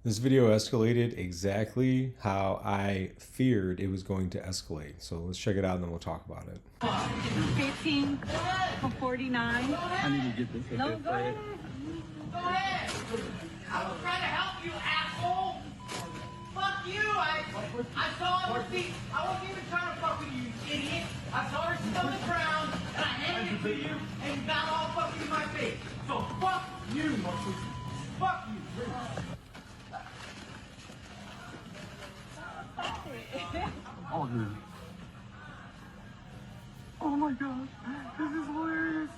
This video escalated exactly how I feared it was going to escalate. So let's check it out and then we'll talk about it. 15 for 49. I need to get this. No, go ahead. Go ahead. I was trying to help you, asshole. Fuck you. I saw a receipt. I wasn't even trying to fuck with you, you idiot. I saw her sit on the ground, and I handed it to you, and you got all fucking in my face. So fuck you, motherfucker. Fuck you. Oh, dude. Oh my god. This is hilarious.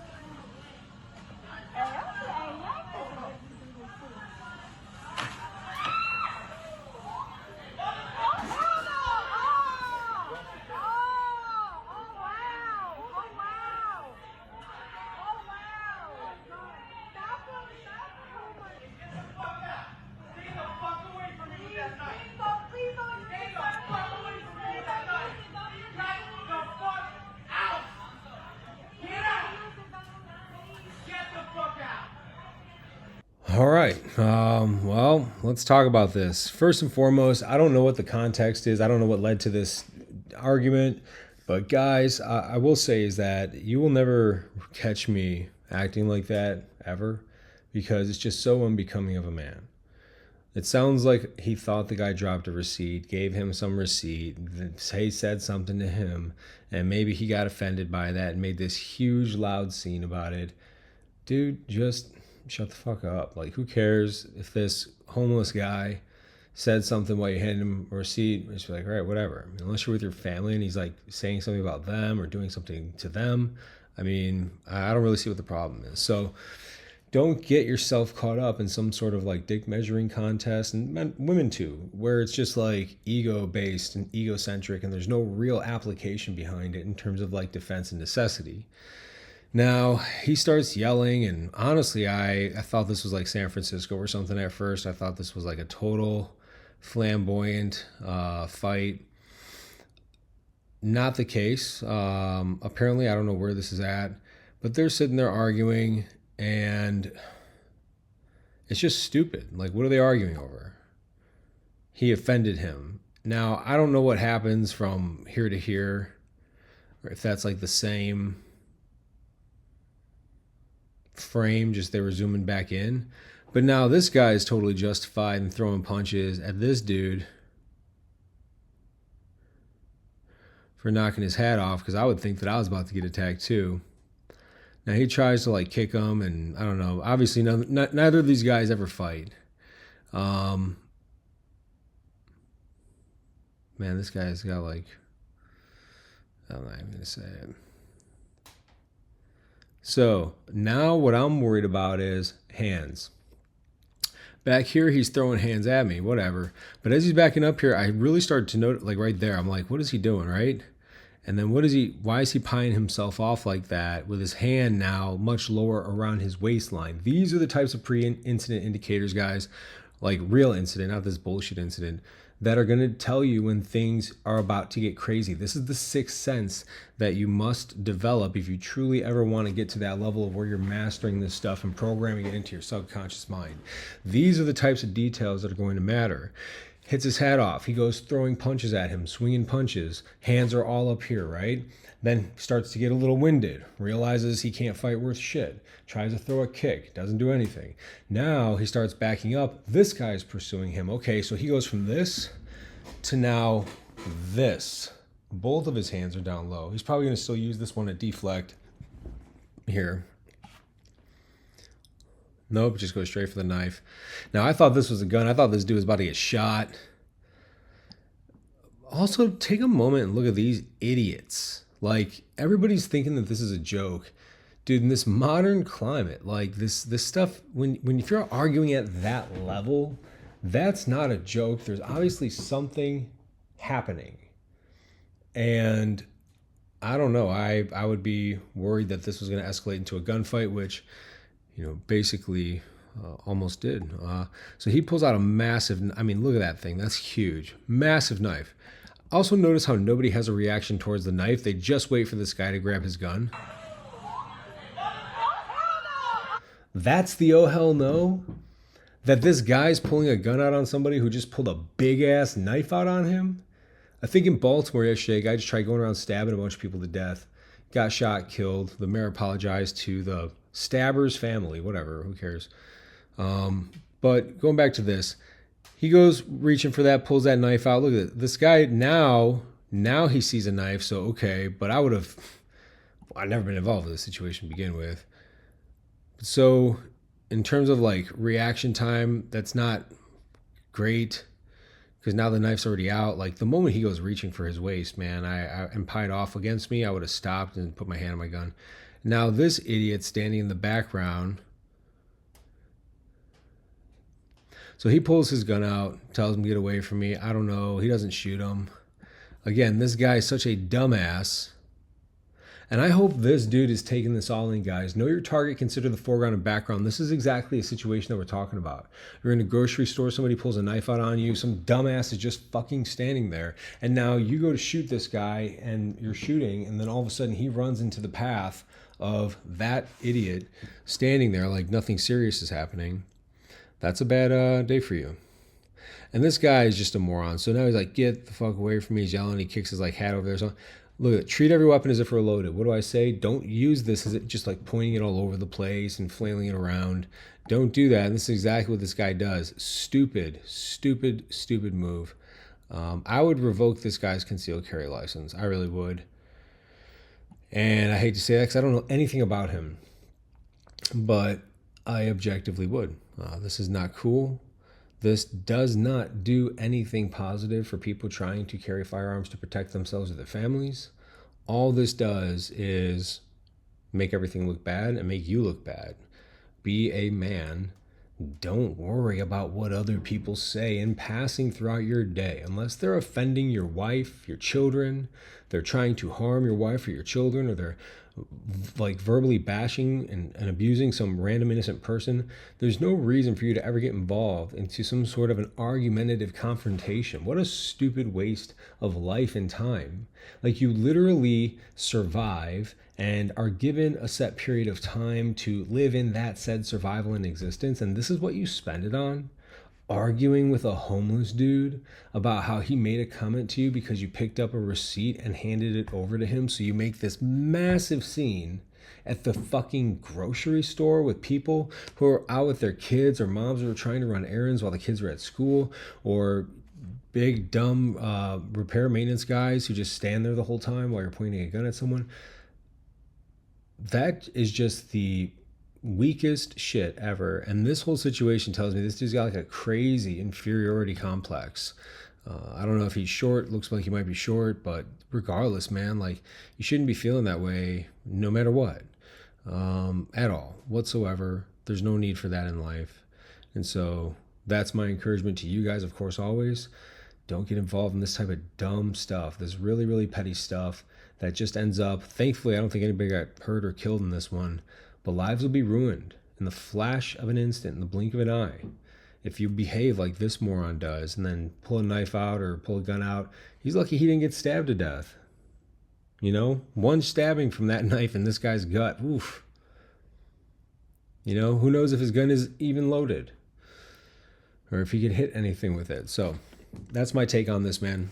Get the fuck out. Stay the fuck away from me with that knife. Stay the fuck away from me with that knife. Get the fuck out. Get out. Get the fuck out. All right. Well, let's talk about this. First and foremost, I don't know what the context is. I don't know what led to this argument. But guys, I will say is that you will never catch me acting like that ever because it's just so unbecoming of a man. It sounds like he thought the guy dropped a receipt, gave him some receipt, he said something to him, and maybe he got offended by that and made this huge loud scene about it. Dude, just shut the fuck up. Like, who cares if this homeless guy said something while you handed him a receipt? Just be like, all right, whatever. I mean, unless you're with your family and he's like saying something about them or doing something to them, I mean, I don't really see what the problem is. So don't get yourself caught up in some sort of like dick measuring contest, and women too, where it's just like ego based and egocentric and there's no real application behind it in terms of like defense and necessity. Now he starts yelling, and honestly, I thought this was like San Francisco or something at first. I thought this was like a total flamboyant fight. Not the case. Apparently, I don't know where this is at, but they're sitting there arguing, and it's just stupid. Like, what are they arguing over? He offended him. Now, I don't know what happens from here to here, or if that's like the same frame, just they were zooming back in. But now this guy is totally justified in throwing punches at this dude for knocking his hat off, because I would think that I was about to get attacked too. Now he tries to like kick him, and I don't know. Obviously, neither of these guys ever fight. Man, this guy's got like, I'm not even gonna say it. So now what I'm worried about is hands. Back here, he's throwing hands at me, whatever. But as he's backing up here, I really started to note, like right there, I'm like, what is he doing, right? And then why is he pieing himself off like that with his hand now much lower around his waistline? These are the types of pre-incident indicators, guys, like real incident, not this bullshit incident, that are going to tell you when things are about to get crazy. This is the sixth sense that you must develop if you truly ever want to get to that level of where you're mastering this stuff and programming it into your subconscious mind. These are the types of details that are going to matter. Hits his hat off. He goes throwing punches at him, swinging punches. Hands are all up here, right? Then starts to get a little winded, realizes he can't fight worth shit, tries to throw a kick, doesn't do anything. Now he starts backing up. This guy is pursuing him. Okay, so he goes from this to now this. Both of his hands are down low. He's probably going to still use this one to deflect here. Nope, just goes straight for the knife. Now, I thought this was a gun. I thought this dude was about to get shot. Also, take a moment and look at these idiots. Like, everybody's thinking that this is a joke. Dude, in this modern climate, like this stuff, if you're arguing at that level, that's not a joke. There's obviously something happening. And I don't know. I would be worried that this was going to escalate into a gunfight, which, basically almost did. So he pulls out a massive, look at that thing. That's huge. Massive knife. Also notice how nobody has a reaction towards the knife. They just wait for this guy to grab his gun. That's the oh hell no? that this guy's pulling a gun out on somebody who just pulled a big ass knife out on him. I think in Baltimore yesterday, a guy just tried going around stabbing a bunch of people to death. Got shot, killed. The mayor apologized to the stabber's family. Whatever, who cares? But going back to this, he goes reaching for that, pulls that knife out. Look at it. This guy now he sees a knife, so okay. But I've never been involved with this situation to begin with. So in terms of like reaction time, that's not great because now the knife's already out. Like the moment he goes reaching for his waist, man, I and pied off against me, I would have stopped and put my hand on my gun. Now this idiot standing in the background, so he pulls his gun out, tells him to get away from me. I don't know. He doesn't shoot him. Again, this guy is such a dumbass. And I hope this dude is taking this all in, guys. Know your target, consider the foreground and background. This is exactly a situation that we're talking about. You're in a grocery store, somebody pulls a knife out on you, some dumbass is just fucking standing there. And now you go to shoot this guy and you're shooting, and then all of a sudden he runs into the path of that idiot standing there like nothing serious is happening. That's a bad day for you. And this guy is just a moron. So now he's like, get the fuck away from me. He's yelling. He kicks his like hat over there. So look at it. Treat every weapon as if we're loaded. What do I say? Don't use this as it just like pointing it all over the place and flailing it around. Don't do that. And this is exactly what this guy does. Stupid move. I would revoke this guy's concealed carry license. I really would. And I hate to say that because I don't know anything about him. But I objectively would. This is not cool. This does not do anything positive for people trying to carry firearms to protect themselves or their families. All this does is make everything look bad and make you look bad. Be a man. Don't worry about what other people say in passing throughout your day. Unless they're offending your wife, your children, they're trying to harm your wife or your children, or they're like verbally bashing and abusing some random innocent person, there's no reason for you to ever get involved into some sort of an argumentative confrontation. What a stupid waste of life and time. Like, you literally survive and are given a set period of time to live in that said survival and existence, and this is what you spend it on? Arguing with a homeless dude about how he made a comment to you because you picked up a receipt and handed it over to him, so you make this massive scene at the fucking grocery store with people who are out with their kids, or moms who are trying to run errands while the kids are at school, or big dumb repair maintenance guys who just stand there the whole time while you're pointing a gun at someone. That is just the weakest shit ever. And this whole situation tells me this dude's got like a crazy inferiority complex. I don't know if he's short. Looks like he might be short, but regardless, man, like, you shouldn't be feeling that way no matter what, at all whatsoever. There's no need for that in life. And so that's my encouragement to you guys, of course, always. Don't get involved in this type of dumb stuff, this really, really petty stuff that just ends up, thankfully, I don't think anybody got hurt or killed in this one, but lives will be ruined in the flash of an instant, in the blink of an eye, if you behave like this moron does and then pull a knife out or pull a gun out. He's lucky he didn't get stabbed to death. You know, one stabbing from that knife in this guy's gut. Oof. You know, who knows if his gun is even loaded or if he could hit anything with it. So that's my take on this, man.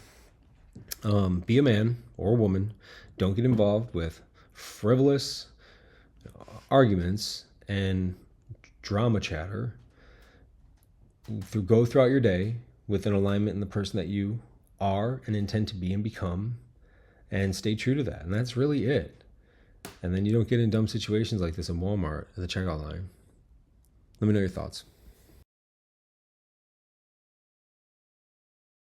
Be a man or a woman. Don't get involved with frivolous arguments and drama chatter. Go throughout your day with an alignment in the person that you are and intend to be and become, and stay true to that. And that's really it. And then you don't get in dumb situations like this in Walmart at the checkout line. Let me know your thoughts.